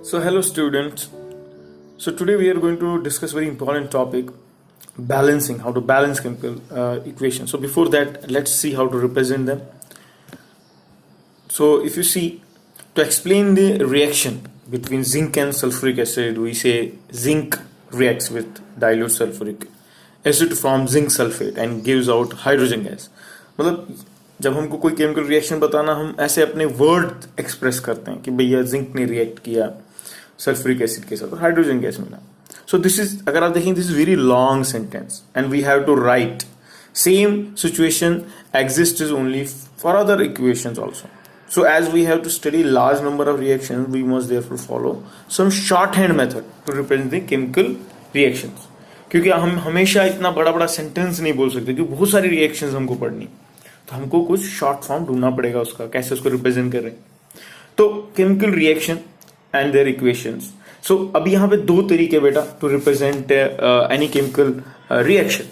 So hello students. So today we are going to discuss very important topic, balancing, how to balance chemical equations. So before that, let's see how to represent them. So if you see, to explain the reaction between zinc and sulfuric acid, we say zinc reacts with dilute sulfuric acid to form zinc sulfate and gives out hydrogen gas. मतलब जब हमको कोई chemical reaction बताना, हम ऐसे अपने word express करते हैं कि भैया जिंक ने रिएक्ट किया सल्फ्यूरिक एसिड के साथ और हाइड्रोजन गैस मिला. सो दिस इज, अगर आप देखें, this is very long sentence and we have to write. Same situation exists only for other equations also. So as we have to study large number of reactions, we must therefore follow some shorthand method to represent the chemical reactions. क्योंकि हम हमेशा इतना बड़ा बड़ा sentence नहीं बोल सकते, क्योंकि बहुत सारी रिएक्शंस हमको पढ़नी, तो हमको कुछ शॉर्ट फॉर्म ढूंढना पड़ेगा उसका, कैसे उसको रिप्रेजेंट कर रहे हैं. तो chemical reaction and their equations. So अब यहाँ पे दो तरीके बेटा to represent any chemical reaction.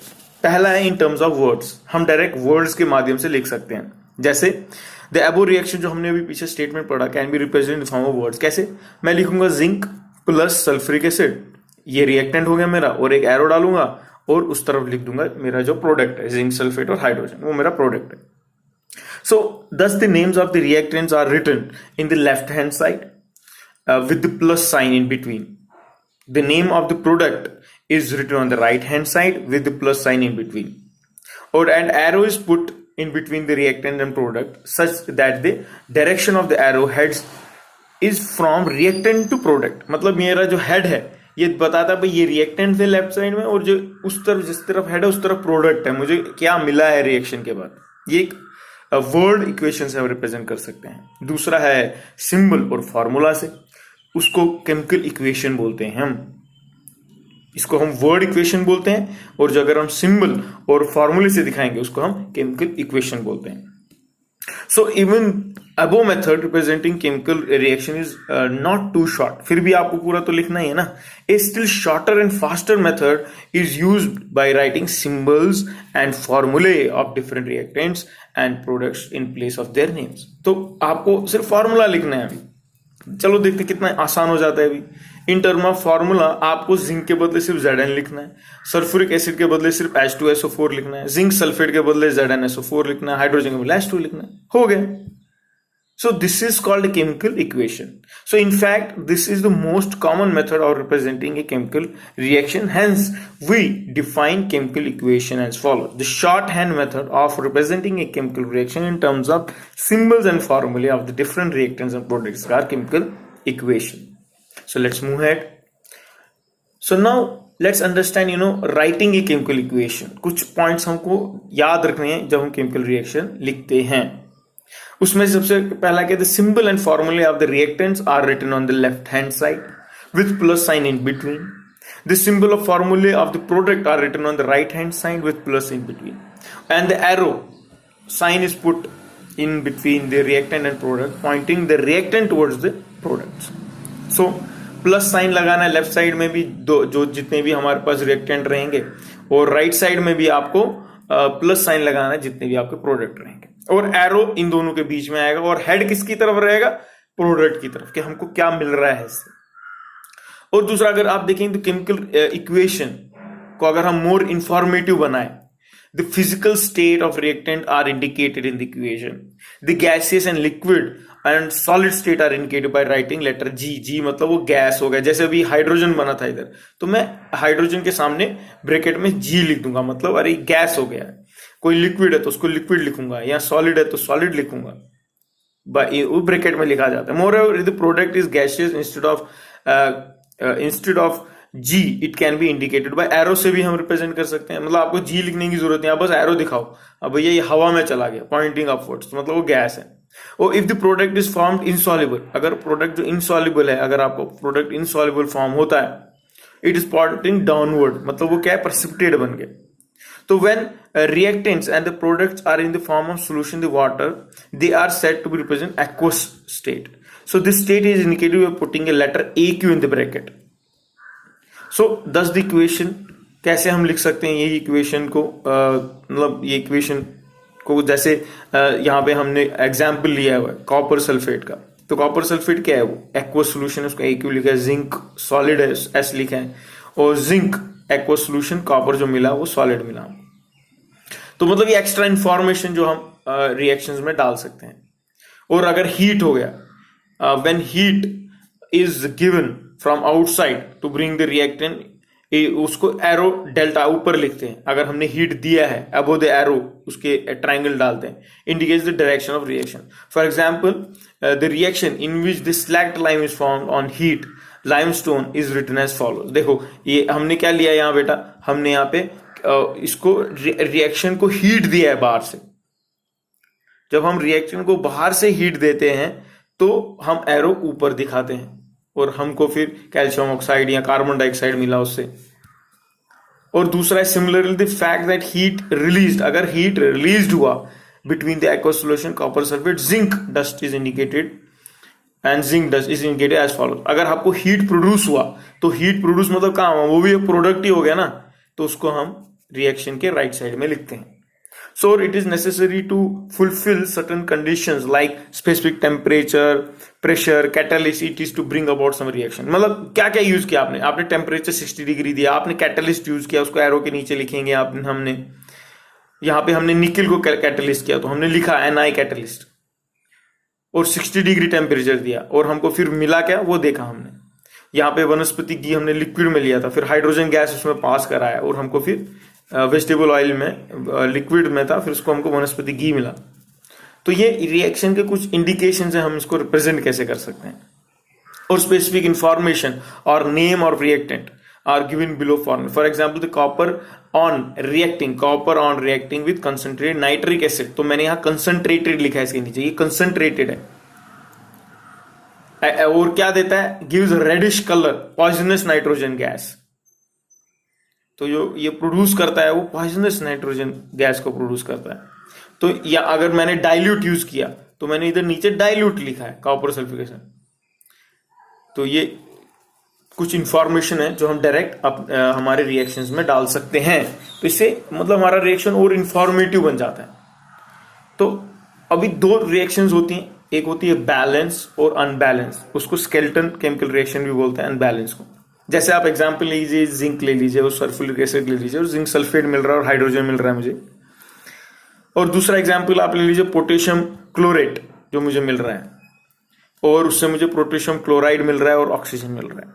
पहला है इन टर्म्स ऑफ वर्ड्स. हम डायरेक्ट वर्ड्स के माध्यम से लिख सकते हैं. जैसे द अबो रिएक्शन जो हमने अभी पीछे स्टेटमेंट पढ़ा can be represent in form of words. कैसे? मैं लिखूंगा जिंक प्लस सल्फ्यूरिक एसिड, ये रिएक्टेंट हो गया मेरा, और एक एरो डालूंगा और उस तरफ लिख दूंगा मेरा जो प्रोडक्ट है जिंक सल्फेट और हाइड्रोजन, वो मेरा प्रोडक्ट है. So thus the names of the reactants are written in the left hand side with the plus sign in between. The name of the product is written on the right hand side with the plus sign in between. Or an arrow is put in between the reactant and product such that the direction of the arrow heads is from reactant to product. मतलब मेरा जो head है ये बताता भाई ये reactant थे left side में, और जो उस तरफ जिस तरफ हेड है उस तरफ प्रोडक्ट है, मुझे क्या मिला है रिएक्शन के बाद. ये एक वर्ड इक्वेशन से हम रिप्रेजेंट कर सकते हैं. दूसरा है सिंबल और फॉर्मूला से, उसको केमिकल इक्वेशन बोलते हैं. हम इसको हम वर्ड इक्वेशन बोलते हैं, और जो अगर हम सिंबल और फॉर्मूले से दिखाएंगे उसको हम केमिकल इक्वेशन बोलते हैं. So even above method representing chemical reaction is not too short. फिर भी आपको पूरा तो लिखना ही है ना. A still shorter and faster method is used by writing symbols and फॉर्मूले of different reactants and products in place of their names. तो आपको सिर्फ फॉर्मूला लिखना है. अभी चलो देखते कितना आसान हो जाता है. अभी इन टर्म ऑफ फॉर्मूला आपको जिंक के बदले सिर्फ Zn लिखना है, सल्फ्यूरिक एसिड के बदले सिर्फ H2SO4 लिखना है, जिंक सल्फेट के बदले ZnSO4 लिखना है, हाइड्रोजन के बदले H2 लिखना है, हो गया. So this is called a chemical equation. So in fact, this is the most common method of representing a chemical reaction. Hence, we define chemical equation as follows. The shorthand method of representing a chemical reaction in terms of symbols and formulae of the different reactants and products are chemical equation. So let's move ahead. So now let's understand, writing a chemical equation. कुछ points हमको याद रखने हैं जब हम chemical reaction लिखते हैं. उसमें सबसे पहला क्या है, सिंबल एंड फॉर्मूले of the reactants are written on the left hand side with plus sign in between. The symbol of formulae of the product are written on the right hand side with plus in between, and the arrow sign is put in between the reactant and product pointing the reactant towards the product. So plus sign लगाना है left side में भी, जो जितने भी हमारे पास reactant रहेंगे, और राइट साइड में भी आपको प्लस साइन लगाना है जितने भी आपके प्रोडक्ट रहेंगे, और एरो इन दोनों के बीच में आएगा, और हेड किसकी तरफ रहेगा? प्रोडक्ट की तरफ, कि हमको क्या मिल रहा है इससे. और दूसरा, अगर आप देखें तो केमिकल इक्वेशन को अगर हम मोर इंफॉर्मेटिव बनाए, the physical state of reactant are indicated in the equation. The gaseous and liquid and solid state are indicated by writing letter G. G मतलब वो गैस हो गया. जैसे अभी हाइड्रोजन बना था इधर, तो मैं हाइड्रोजन के सामने ब्रैकेट में जी लिख दूंगा, मतलब अरे गैस हो गया. कोई लिक्विड है तो उसको लिक्विड लिखूंगा, या सॉलिड है तो सॉलिड लिखूंगा, वो ब्रैकेट में लिखा जाता है. More the product is gaseous instead of G it can be indicated by arrow. से भी हम रिप्रेजेंट कर सकते हैं. मतलब आपको जी लिखने की जरूरत नहीं, आप बस एरो दिखाओ, अब भैया ये हवा में चला गया पॉइंटिंग अपवर्ड्स, तो मतलब वो गैस है. और if the product is formed insoluble, अगर प्रोडक्ट जो इनसॉल्युबल है, अगर आपको प्रोडक्ट इनसॉल्युबल फॉर्म होता है, इट इज पॉइंटिंग डाउनवर्ड, मतलब वो क्या है, प्रेसिपिटेट बन गया. So when reactants and the products are in the form of solution in the water, they are said to be represent aqueous state. So this state is indicated by putting a letter AQ in the bracket. So thus the equation, कैसे हम लिख सकते हैं ये equation को, मतलब ये equation को जैसे यहाँ पे हमने एग्जाम्पल लिया हुआ है कॉपर सल्फेट का. तो कॉपर सल्फेट क्या है, वो एक्वस सोल्यूशन, उसका एक्यू लिखा है, जिंक सॉलिड है एस लिखा है, और जिंक एक्वस सोल्यूशन, कॉपर जो मिला वो सॉलिड मिला। तो मतलब ये एक्स्ट्रा इंफॉर्मेशन जो हम रिएक्शंस में डाल सकते हैं। और अगर हीट हो गया, when heat is given from outside to bring the reactant, उसको एरो डेल्टा ऊपर लिखते हैं। अगर हमने हीट दिया है, अबो द एरो उसके ट्राइंगल डालते हैं, indicates the direction of reaction. For example the reaction in which the slaked lime is formed on heat limestone is written as follows. देखो ये हमने क्या लिया यहाँ बेटा, हमने यहाँ पे इसको रिएक्शन को हीट दिया है बाहर से। जब हम रिएक्शन को बाहर से हीट देते हैं तो हम एरो ऊपर दिखाते हैं, और हमको फिर कैल्शियम ऑक्साइड या कार्बन डाइऑक्साइड मिला उससे। और दूसरा है similarly the fact that heat released, अगर हीट रिलीज्ड हुआ between the aqueous solution copper sulphate, zinc dust is indicated and zinc dust is indicated as follows. अगर आपको हीट प्रोड्यूस हुआ तो हीट प्रोड्यूस मतलब काम है, वो भी एक प्रोडक्ट ही हो गया ना, तो उसको हम रिएक्शन के राइट साइड में लिखते हैं। So it is necessary to fulfill certain conditions like specific temperature, pressure, catalyst it is to bring about some reaction। मतलब क्या क्या यूज किया आपने, आपने टेम्परेचर 60 डिग्री दिया, आपने कैटलिस्ट यूज किया, उसको एरो के नीचे लिखेंगे हमने यहाँ पे हमने निकल को कैटलिस्ट किया तो हमने लिखा Ni कैटलिस्ट, और 60 डिग्री टेम्परेचर दिया, और हमको फिर मिला क्या वो देखा हमने। यहाँ पे वनस्पति घी हमने लिक्विड में लिया था, फिर हाइड्रोजन गैस उसमें पास कराया, और हमको फिर वेजिटेबल ऑयल में लिक्विड में था, फिर उसको हमको वनस्पति घी मिला। तो ये रिएक्शन के कुछ इंडिकेशन है, हम इसको रिप्रेजेंट कैसे कर सकते हैं। और स्पेसिफिक इंफॉर्मेशन और नेम और reactant are given below formula. For example the copper on reacting with concentrated nitric acid, तो मैंने यहाँ कंसंट्रेटेड लिखा है इसके नीचे, ये कंसंट्रेटेड है। और क्या देता है, gives reddish colour poisonous nitrogen gas. तो जो ये प्रोड्यूस करता है वो पॉइजनस नाइट्रोजन गैस को प्रोड्यूस करता है। तो या अगर मैंने डाइल्यूट यूज किया तो मैंने इधर नीचे डाइल्यूट लिखा है कॉपर सल्फिकेशन। तो ये कुछ इंफॉर्मेशन है जो हम डायरेक्ट हमारे रिएक्शंस में डाल सकते हैं, तो इससे मतलब हमारा रिएक्शन और इंफॉर्मेटिव बन जाता है। तो अभी दो रिएक्शंस होती हैं, एक होती है बैलेंस और अनबैलेंस, उसको स्केलेटन केमिकल रिएक्शन भी बोलते हैं अनबैलेंस को। जैसे आप एग्जांपल लीजिए, जिंक ले लीजिए और सल्फ्यूरिक एसिड ले लीजिए, और जिंक सल्फेट मिल रहा है और हाइड्रोजन मिल रहा है मुझे। और दूसरा एग्जांपल आप ले लीजिए पोटेशियम क्लोरेट जो मुझे मिल रहा है, और उससे मुझे पोटेशियम क्लोराइड मिल रहा है और ऑक्सीजन मिल रहा है।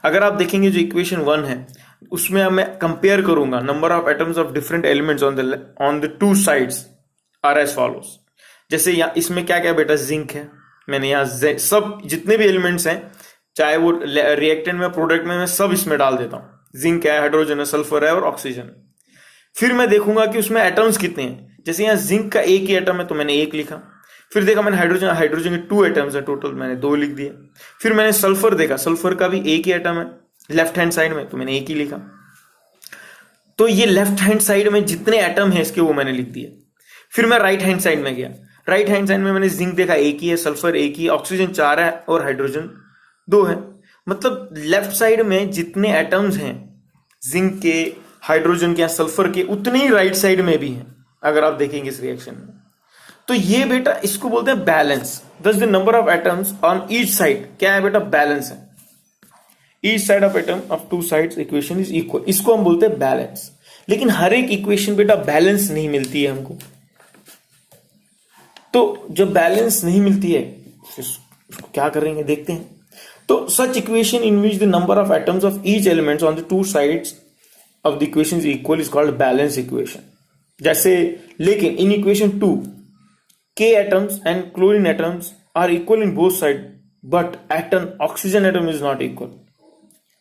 अगर आप देखेंगे जो इक्वेशन 1 है उसमें मैं कंपेयर करूंगा number of atoms of different elements on the two sides are as follows. जैसे यहाँ इसमें क्या क्या बेटा, जिंक है, मैंने यहाँ सब जितने भी एलिमेंट्स हैं चाहे वो रिएक्टेंट में प्रोडक्ट में, मैं सब इसमें डाल देता हूं। जिंक है, हाइड्रोजन है, सल्फर है और ऑक्सीजन। फिर मैं देखूंगा कि उसमें एटम्स कितने हैं। जैसे यहाँ जिंक का एक ही एटम है तो मैंने एक लिखा। फिर देखा मैंने हाइड्रोजन के 2 एटम्स है टोटल, मैंने 2 लिख दिए। फिर मैंने सल्फर देखा, सल्फर का भी एक ही एटम है लेफ्ट हैंड साइड में, तो मैंने एक ही लिखा। तो ये लेफ्ट हैंड साइड में जितने एटम है इसके वो मैंने लिख दिए। फिर मैं राइट हैंड साइड में गया, राइट हैंड साइड में मैंने जिंक देखा एक ही है, सल्फर एक ही, ऑक्सीजन 4 है और हाइड्रोजन 2 है। मतलब लेफ्ट साइड में जितने एटम्स हैं जिंक के, हाइड्रोजन के या सल्फर के, उतने ही राइट साइड में भी हैं अगर आप देखेंगे इस रिएक्शन में। तो ये बेटा इसको बोलते हैं बैलेंस। दस the number of atoms on each side क्या है बेटा, बैलेंस है। Each side of atom of 2 sides equation is equal, इसको हम बोलते हैं बैलेंस। लेकिन हर एक इक्वेशन बेटा बैलेंस नहीं मिलती है हमको। तो जब बैलेंस नहीं मिलती है उसको क्या करेंगे देखते हैं। तो such equation in which the number of atoms of each element on the 2 sides of the equation is equal is called balance equation। जैसे लेकिन in equation 2 K atoms and chlorine atoms are equal in both sides but oxygen atom is not equal।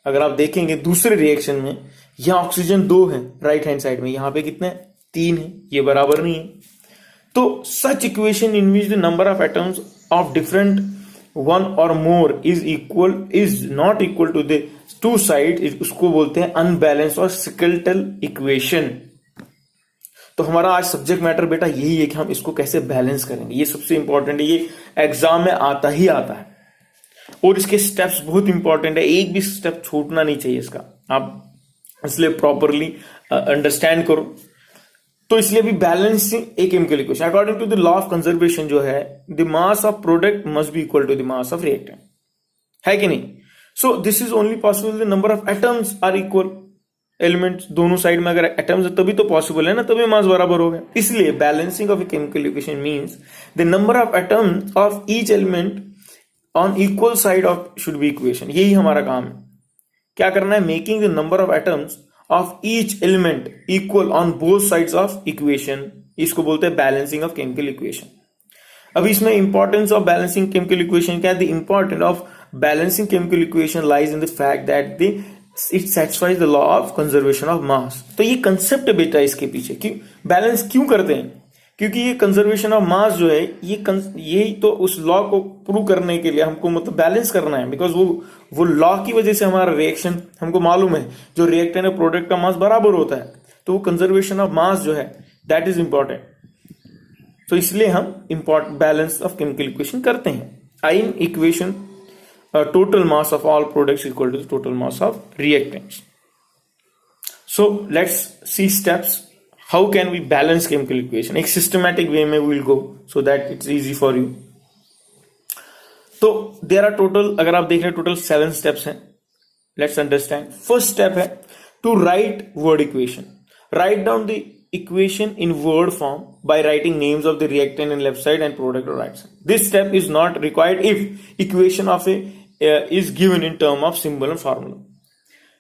अगर आप देखेंगे दूसरे reaction में यहाँ oxygen 2 है right hand side में, यहाँ पे कितने 3 है, ये बराबर नहीं है। तो such equation in which the number of atoms of different one or more is not equal to the 2 sides, उसको बोलते हैं अनबैलेंस और स्केलेटल इक्वेशन। तो हमारा आज सब्जेक्ट मैटर बेटा यही है कि हम इसको कैसे बैलेंस करेंगे। ये सबसे इंपॉर्टेंट है, ये एग्जाम में आता ही आता है और इसके स्टेप्स बहुत इंपॉर्टेंट है, एक भी स्टेप छूटना नहीं चाहिए इसका। आप इसलिए प्रॉपरली अंडरस्टैंड करो। तो इसलिए भी balancing a chemical equation according to the law of conservation जो है, the mass of product must be equal to the mass of reactant, है कि नहीं? So this is only possible the number of atoms are equal, elements दोनों side में अगर atoms है तभी तो पॉसिबल है ना, तभी मास बराबर हो गया। इसलिए balancing of A chemical equation means the number of atoms of each element on equal side of should be equation. यही हमारा काम है, क्या करना है, making the number of atoms of each element equal on both sides of equation. इसको बोलते हैं बैलेंसिंग ऑफ केमिकल इक्वेशन। अब इसमें importance of balancing chemical equation क्या है? The importance of balancing chemical equation lies in the fact that it satisfies the law of conservation of mass. तो ये concept बेटा इसके पीछे, क्यों बैलेंस क्यों करते हैं? क्योंकि ये कंजर्वेशन ऑफ मास जो है यही तो उस लॉ को प्रूव करने के लिए हमको मतलब बैलेंस करना है, बिकॉज वो लॉ की वजह से हमारा रिएक्शन हमको मालूम है, जो रिएक्टेंट है प्रोडक्ट का मास बराबर होता है, तो वो कंजर्वेशन ऑफ मास जो है दैट इज इंपॉर्टेंट। तो इसलिए हम important balance of chemical equation करते हैं। आइन equation total mass of all products equal to the total mass of reactants. So let's see steps. How can we balance chemical equation? एक systematic way में we will go so that it's easy for you. तो there are total, अगर आप देख रहे हैं total 7 steps हैं. Let's understand. First step है to write word equation. Write down the equation in word form by writing names of the reactant in left side and product on right side. This step is not required if equation of a is given in term of symbol and formula.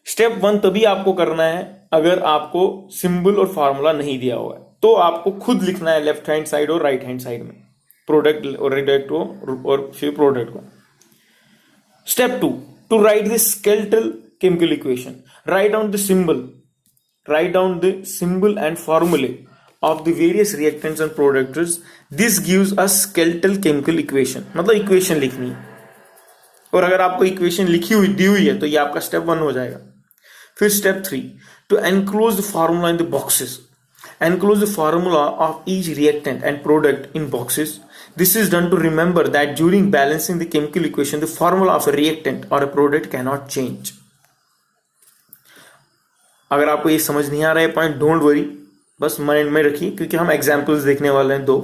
Step 1 तभी आपको करना है अगर आपको symbol और formula नहीं दिया हुआ है, तो आपको खुद लिखना है लेफ्ट हैंड साइड और राइट हैंड साइड में, प्रोडक्ट और रिडक्ट को और फिर प्रोडक्ट को। Step 2 to write the skeletal chemical equation. Write down the symbol and formulae of the various reactants and products. This gives us skeletal chemical equation. मतलब equation लिखनी है, और अगर आपको इक्वेशन लिखी हुई दी हुई है तो ये आपका स्टेप 1 हो जाएगा। फिर step 3 to enclose the formula in the boxes. Enclose the formula of each reactant and product in boxes. This is done to remember that during balancing the chemical equation the formula of a reactant और a product can not change. अगर आपको ये समझ नहीं आ रहा है point, don't worry, बस माइंड में रखिए, क्योंकि हम एग्जाम्पल्स देखने वाले हैं 2,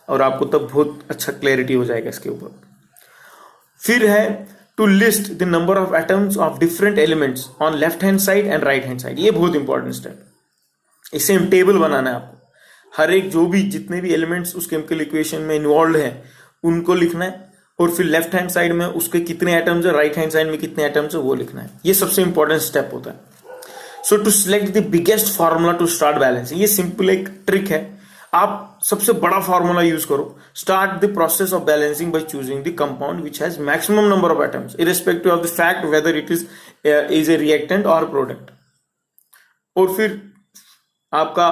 और आपको तब बहुत अच्छा क्लैरिटी हो जाएगा इसके ऊपर। फिर है to list the number of atoms of different elements on left hand side and right hand side. ये बहुत इंपॉर्टेंट स्टेप। इससे हम टेबल बनाना है आपको, हर एक जो भी जितने भी एलिमेंट्स उस केमिकल इक्वेशन में इन्वॉल्व है उनको लिखना है, और फिर लेफ्ट हैंड साइड में उसके कितने एटम्स है, राइट हैंड साइड में कितने एटम्स है वो लिखना है। ये सबसे इंपॉर्टेंट स्टेप होता है। So to select the biggest formula to start balancing, ये सिंपल एक ट्रिक है, आप सबसे बड़ा फार्मूला यूज करो। Start the process of balancing by choosing the compound which has maximum number of atoms irrespective of the fact whether it is a reactant और product. और फिर आपका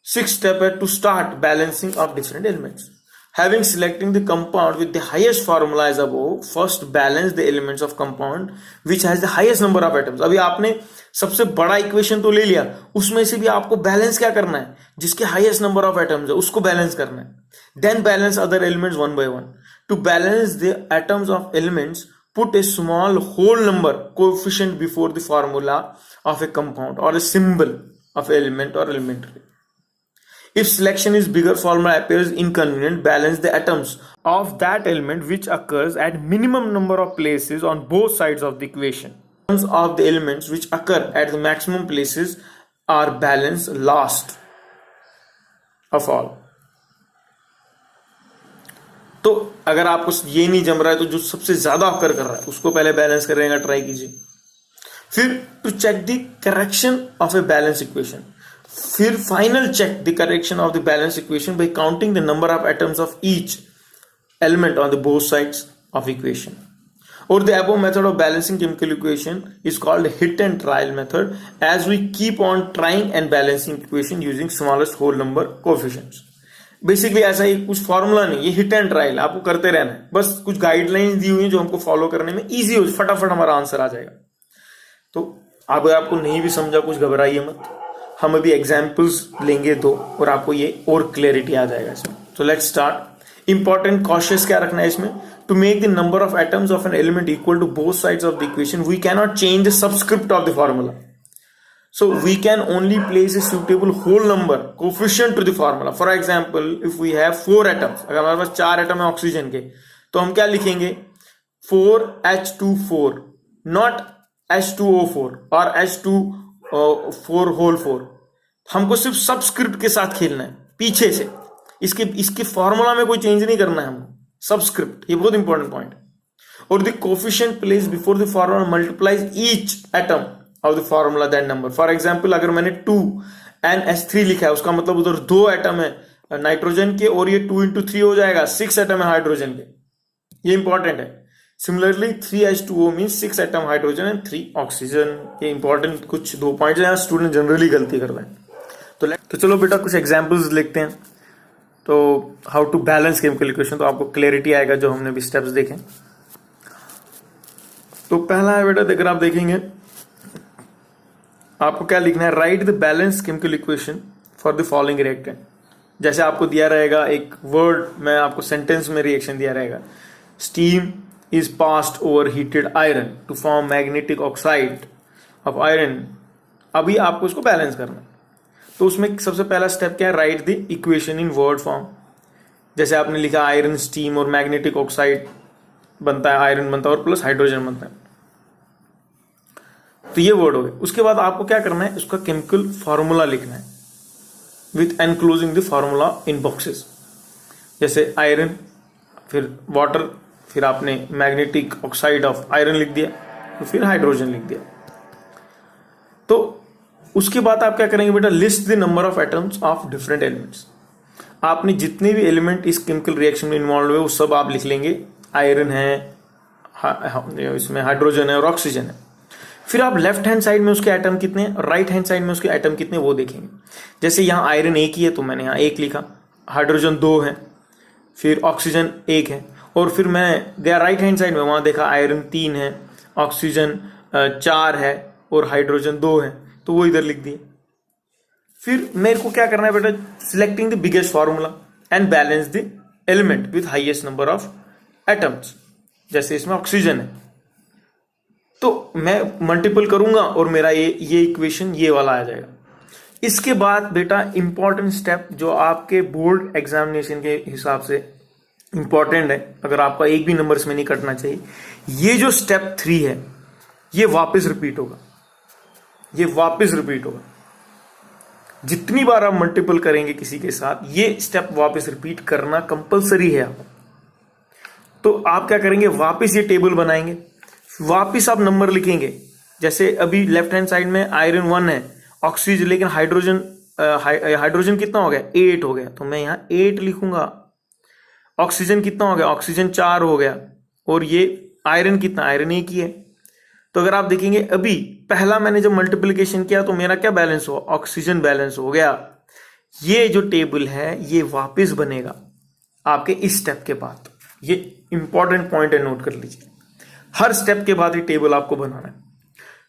6th स्टेप है to start balancing of different elements. Having selecting the compound with the highest formula as above, first balance the elements of compound which has the highest number of atoms. अभी आपने सबसे बड़ा equation तो ले लिया, उसमें से भी आपको बैलेंस क्या करना है, जिसके हाईएस्ट नंबर ऑफ एटम्स है उसको बैलेंस करना है। Then balance other elements one by one. To balance the atoms of elements, put a small whole number coefficient before the formula of a compound और a symbol of element और elementary. If selection is bigger, formula appears inconvenient. Balance the atoms of that element which occurs at minimum number of places on both sides of the equation. Atoms of the elements which occur at the maximum places are balanced last of all. तो अगर आपको ये नहीं जम रहा है तो जो सबसे ज्यादा अकर कर रहा है उसको पहले बैलेंस करने का ट्राई कीजिए। फिर to check the correction of a balance equation. फिर final check the correction of the balance equation by counting the number of atoms of each element on the both sides of equation. Or the above method of balancing chemical equation is called hit and trial method, as we keep on trying and balancing equation using smallest whole number coefficients. Basically ऐसा ही कुछ formula नहीं, ये hit and trial आपको करते रहना है, बस कुछ गाइडलाइंस दी हुई हैं जो हमको फॉलो करने में इजी हो, फटाफट हमारा आंसर आ जाएगा। तो अगर आपको नहीं भी समझा कुछ घबराइए मत, हम अभी एग्जाम्पल्स लेंगे 2 और आपको ये और क्लैरिटी आ जाएगा इसमें। तो लेट्स स्टार्ट। इंपॉर्टेंट कॉशियस क्या रखना है इसमें, to make the number of atoms of an element equal to both sides of the equation we can not change the subscript of the formula. So we can only place a suitable whole number coefficient to the formula. For example, if we have 4 atoms, अगर हमारे पास 4 atom है oxygen के, तो हम क्या लिखेंगे 4H2 4, not H2O4 और H2 whole 4. हमको सिर्फ सबस्क्रिप्ट के साथ खेलना है पीछे से, इसके फॉर्मूला में कोई चेंज नहीं करना है हमको. सबस्क्रिप्ट, ये बहुत इंपॉर्टेंट पॉइंट. और the coefficient place before the formula multiplies each atom of the formula that number. For example, अगर मैंने 2NH3 लिखा है, उसका मतलब उधर 2 एटम है नाइट्रोजन के, और ये 2 into 3 हो जाएगा, 6 एटम है हाइड्रोजन के. ये इंपॉर्टेंट है. Similarly 3H2O means 6 atom hydrogen and 3 oxygen. ये इंपॉर्टेंट कुछ 2 पॉइंट है, स्टूडेंट जनरली गलती कर रहे हैं. तो चलो बेटा कुछ एग्जाम्पल्स लिखते हैं. तो how to balance chemical equation, तो आपको क्लैरिटी आएगा जो हमने भी स्टेप्स देखे. तो पहला है बेटा, अगर आप देखेंगे आपको क्या लिखना है, right the balance chemical equation for the following reactant. जैसे आपको दिया रहेगा एक वर्ड में, आपको सेंटेंस में रिएक्शन दिया रहेगा, steam is passed over heated iron to form magnetic oxide of iron. अभी आपको उसको बैलेंस करना है. तो उसमें सबसे पहला स्टेप क्या है, right the equation in word form. जैसे आपने लिखा आयरन स्टीम और मैग्नेटिक ऑक्साइड बनता है, आयरन बनता है और प्लस हाइड्रोजन बनता है. तो ये वर्ड हो गए. उसके बाद आपको क्या करना है, उसका केमिकल फॉर्मूला लिखना है with enclosing the formula in boxes. जैसे आयरन, फिर वाटर, फिर आपने मैग्नेटिक ऑक्साइड ऑफ आयरन लिख दिया, तो फिर हाइड्रोजन लिख दिया. तो उसके बाद आप क्या करेंगे बेटा, list the number of atoms of different elements. आपने जितने भी एलिमेंट इस केमिकल रिएक्शन में इन्वॉल्व हुए वो सब आप लिख लेंगे. आयरन है, इसमें हाइड्रोजन है और ऑक्सीजन है. फिर आप लेफ्ट हैंड साइड में उसके एटम कितने, राइट हैंड साइड में उसके एटम कितने, वो देखेंगे. जैसे यहाँ आयरन 1 ही है तो मैंने यहाँ 1 लिखा, हाइड्रोजन 2 है, फिर ऑक्सीजन 1 है. और फिर मैं गया राइट हैंड साइड में, वहां देखा आयरन 3 है, ऑक्सीजन 4 है और हाइड्रोजन 2 है, तो वो इधर लिख दिए. फिर मेरे को क्या करना है बेटा, selecting the biggest formula and balance the element with highest number of atoms. जैसे इसमें ऑक्सीजन है तो मैं मल्टीपल करूंगा और मेरा ये इक्वेशन ये वाला आ जाएगा. इसके बाद बेटा इंपॉर्टेंट स्टेप जो आपके बोर्ड एग्जामिनेशन के हिसाब से इंपॉर्टेंट है, अगर आपका एक भी नंबर इसमें नहीं कटना चाहिए, ये जो स्टेप 3 है ये वापस रिपीट होगा. ये वापस रिपीट होगा. जितनी बार आप मल्टीपल करेंगे किसी के साथ, ये स्टेप वापस रिपीट करना कंपलसरी है आपको. तो आप क्या करेंगे, वापस ये टेबल बनाएंगे, वापस आप नंबर लिखेंगे. जैसे अभी लेफ्ट हैंड साइड में आयरन 1 है, ऑक्सीजन, लेकिन हाइड्रोजन कितना हो गया, 8 हो गया, तो मैं यहां 8 लिखूंगा. ऑक्सीजन कितना हो गया, ऑक्सीजन 4 हो गया. और ये आयरन कितना, आयरन 1 ही है. तो अगर आप देखेंगे अभी पहला मैंने जब मल्टीप्लिकेशन किया तो मेरा क्या बैलेंस हुआ, ऑक्सीजन बैलेंस हो गया. ये जो टेबल है ये वापस बनेगा आपके इस स्टेप के बाद. ये इंपॉर्टेंट पॉइंट है, नोट कर लीजिए. हर स्टेप के बाद ये टेबल आपको बनाना है.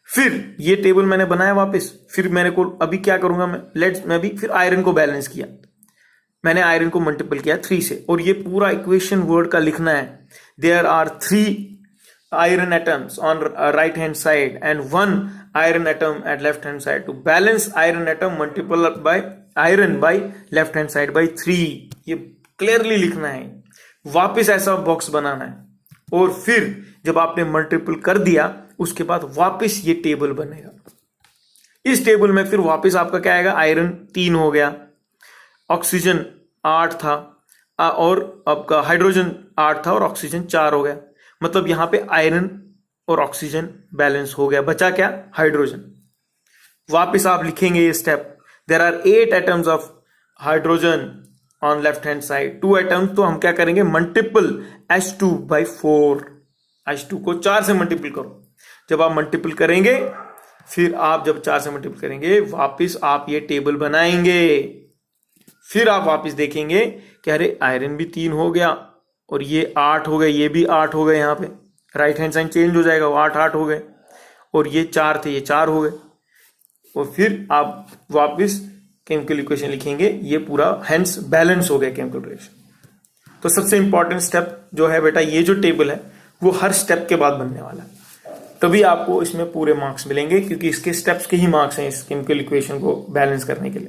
फिर ये टेबल मैंने बनाया वापस, फिर मेरे को अभी क्या करूंगा मैं भी फिर आयरन को बैलेंस किया. मैंने आयरन को मल्टीपल किया 3 से, और ये पूरा इक्वेशन वर्ड का लिखना है. There are 3 iron atoms on right hand side and 1 iron atom at left hand side. To balance iron atom, multiple by iron by left hand side by 3. ये क्लियरली लिखना है. वापस ऐसा बॉक्स बनाना है. और फिर जब आपने मल्टीपल कर दिया उसके बाद वापस ये टेबल बनेगा. इस टेबल में फिर वापस आपका क्या आएगा, आयरन 3 हो गया, ऑक्सीजन 8 था, और आपका हाइड्रोजन 8 था और ऑक्सीजन 4 हो गया. मतलब यहां पे आयरन और ऑक्सीजन बैलेंस हो गया, बचा क्या, हाइड्रोजन. वापस आप लिखेंगे ये step. There are 8 atoms of hydrogen on left hand side, 2 atoms. तो हम क्या करेंगे, मल्टीपल H2 by 4. H2 को 4 से मल्टीपल करो. जब आप मल्टीपल करेंगे, फिर आप जब 4 से मल्टीपल करेंगे, वापस आप ये टेबल बनाएंगे. फिर आप वापस देखेंगे कि अरे आयरन भी 3 हो गया और ये 8 हो गए, ये भी 8 हो गए. यहाँ पे राइट हैंड साइड चेंज हो जाएगा, वो 8 हो गए. और ये 4 थे, ये 4 हो गए. और फिर आप वापस केमिकल इक्वेशन लिखेंगे. ये पूरा हेंस बैलेंस हो गया केमिकल रिएक्शन. तो सबसे इंपॉर्टेंट स्टेप जो है बेटा, ये जो टेबल है वो हर स्टेप के बाद बनने वाला है. तभी आपको इसमें पूरे मार्क्स मिलेंगे, क्योंकि इसके स्टेप्स के ही मार्क्स हैं इस केमिकल इक्वेशन को बैलेंस करने के लिए।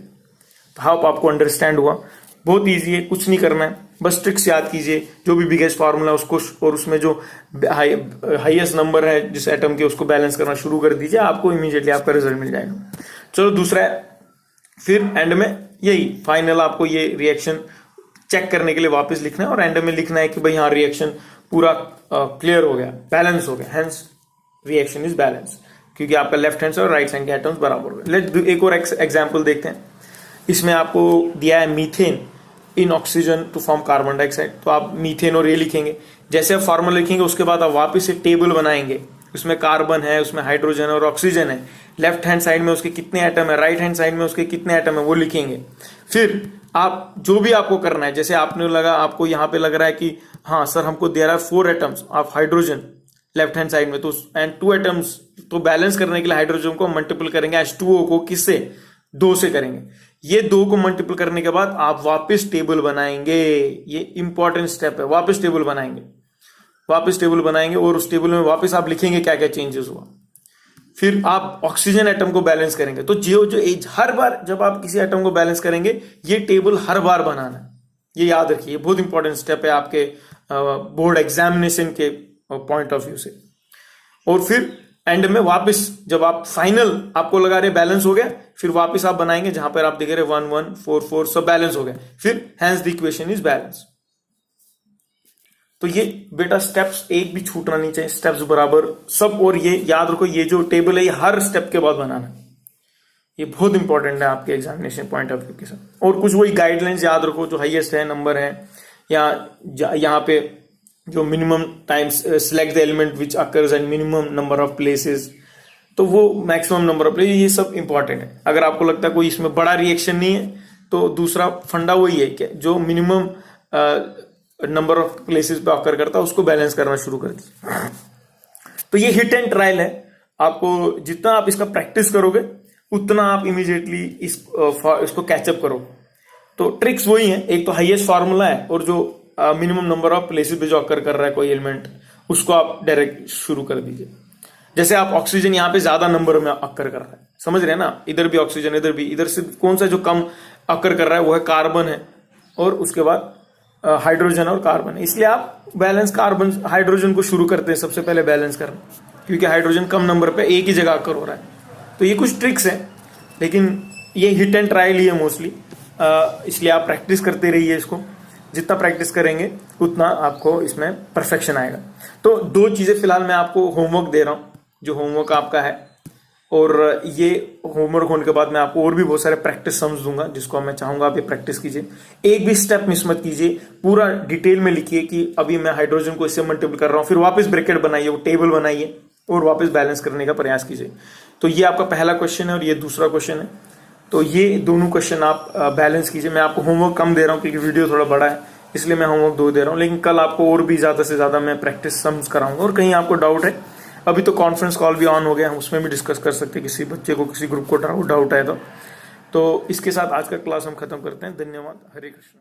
तो होप आपको अंडरस्टैंड हुआ। बहुत ईजी है, कुछ नहीं करना है, बस ट्रिक्स याद कीजिए, जो भी बिगेस्ट फार्मूला उसको और उसमें जो हाईएस्ट नंबर है जिस एटम के उसको बैलेंस करना शुरू कर दीजिए, आपको इमीडिएटली आपका रिजल्ट मिल जाएगा। चलो दूसरा है, फिर एंड में यही फाइनल आपको ये रिएक्शन चेक करने के लिए वापस लिखना है और एंड में लिखना है कि भाई हाँ रिएक्शन पूरा क्लियर हो गया, बैलेंस हो गया, हेंस रिएक्शन इज बैलेंस, क्योंकि आपका लेफ्ट हैंड और राइट हैंड के एटम्स बराबर हो गए। लेट्स डू एक और एग्जांपल देखते हैं। इसमें आपको दिया है methane in oxygen to form carbon dioxide, तो आप मीथेन और ये लिखेंगे। जैसे आप फॉर्मूला लिखेंगे उसके बाद आप वापस से टेबल बनाएंगे, उसमें कार्बन है, उसमें हाइड्रोजन और ऑक्सीजन है, लेफ्ट हैंड साइड में उसके कितने एटम है, राइट हैंड साइड में उसके कितने एटम है वो लिखेंगे। फिर आप जो भी आपको करना है, जैसे आपने लगा आपको यहाँ पे लग रहा है कि हाँ सर हमको दे रहा है 4 atoms of hydrogen left hand side में, तो एंड 2 एटम्स, तो बैलेंस करने के लिए हाइड्रोजन को मल्टीपल करेंगे H2O को किससे, 2 से करेंगे। ये 2 को मल्टीपल करने के बाद आप वापस टेबल बनाएंगे, ये इंपॉर्टेंट स्टेप है, वापस टेबल बनाएंगे, वापस टेबल बनाएंगे और उस टेबल में वापस आप लिखेंगे क्या क्या चेंजेस हुआ। फिर आप ऑक्सीजन एटम को बैलेंस करेंगे, तो जो एज हर बार जब आप किसी एटम को बैलेंस करेंगे ये टेबल हर बार बनाना है, ये याद रखिए, बहुत इंपॉर्टेंट स्टेप है आपके बोर्ड एग्जामिनेशन के पॉइंट ऑफ व्यू से। और फिर एंड में वापस जब आप फाइनल आपको लगा रहे बैलेंस हो गया, फिर वापस आप बनाएंगे जहां पर आप देख रहे 1 1 4 4 सब बैलेंस हो गया, फिर hence the equation is balance. तो ये बेटा स्टेप्स एक भी छूटना नहीं चाहिए, स्टेप्स बराबर सब। और ये याद रखो, ये जो टेबल है ये हर स्टेप के बाद बनाना है, ये बहुत इंपॉर्टेंट है आपके एग्जामिनेशन पॉइंट ऑफ व्यू के साथ। और कुछ वही गाइडलाइंस याद रखो, जो हाईएस्ट है नंबर है, या यहाँ पे जो minimum times select the element which occurs and minimum number of places, तो वो मैक्सिमम नंबर ऑफ प्लेस, ये सब इंपॉर्टेंट है। अगर आपको लगता है कोई इसमें बड़ा रिएक्शन नहीं है, तो दूसरा फंडा वही है कि जो मिनिमम नंबर ऑफ प्लेसेस पे ऑकर करता है उसको बैलेंस करना शुरू कर दीजिए। तो ये हिट एंड ट्रायल है, आपको जितना आप इसका प्रैक्टिस करोगे उतना आप इमीडिएटली इसको कैचअप करो। तो ट्रिक्स वही है, एक तो हाईएस्ट फार्मूला है और जो मिनिमम नंबर ऑफ प्लेसेस पे जो ऑकर कर रहा है कोई एलिमेंट, उसको आप डायरेक्ट शुरू कर दीजिए। जैसे आप ऑक्सीजन यहाँ पे ज्यादा नंबर में ऑकर कर रहा है, समझ रहे हैं ना, इधर भी ऑक्सीजन, इधर भी, इधर से कौन सा जो कम ऑकर कर रहा है वो है कार्बन है, और उसके बाद हाइड्रोजन और कार्बन है। इसलिए आप बैलेंस कार्बन हाइड्रोजन को शुरू करते हैं सबसे पहले बैलेंस करना, क्योंकि हाइड्रोजन कम नंबर पे एक ही जगह ऑकर हो रहा है। तो ये कुछ ट्रिक्स हैं, लेकिन ये हिट एंड ट्रायल ही है मोस्टली, इसलिए आप प्रैक्टिस करते रहिए इसको। जितना प्रैक्टिस करेंगे उतना आपको इसमें परफेक्शन आएगा। तो 2 चीजें फिलहाल मैं आपको होमवर्क दे रहा हूँ, जो होमवर्क आपका है, और ये होमवर्क होने के बाद मैं आपको और भी बहुत सारे प्रैक्टिस सम्स दूंगा, जिसको मैं चाहूंगा आप ये प्रैक्टिस कीजिए। एक भी स्टेप मिस मत कीजिए, पूरा डिटेल में लिखिए कि अभी मैं हाइड्रोजन को इससे मल्टीपल कर रहा हूं, फिर वापस ब्रैकेट बनाइए, वो टेबल बनाइए और वापस बैलेंस करने का प्रयास कीजिए। तो ये आपका पहला क्वेश्चन है और ये दूसरा क्वेश्चन है, तो ये दोनों क्वेश्चन आप बैलेंस कीजिए। मैं आपको होमवर्क कम दे रहा हूँ क्योंकि वीडियो थोड़ा बड़ा है, इसलिए मैं होमवर्क 2 दे रहा हूँ, लेकिन कल आपको और भी ज्यादा से ज्यादा मैं प्रैक्टिस सम्स कराऊंगा। और कहीं आपको डाउट है, अभी तो कॉन्फ्रेंस कॉल भी ऑन हो गया, हम उसमें भी डिस्कस कर सकते हैं, किसी बच्चे को किसी ग्रुप को डाउट है तो इसके साथ आज का क्लास हम खत्म करते हैं। धन्यवाद। हरे कृष्ण।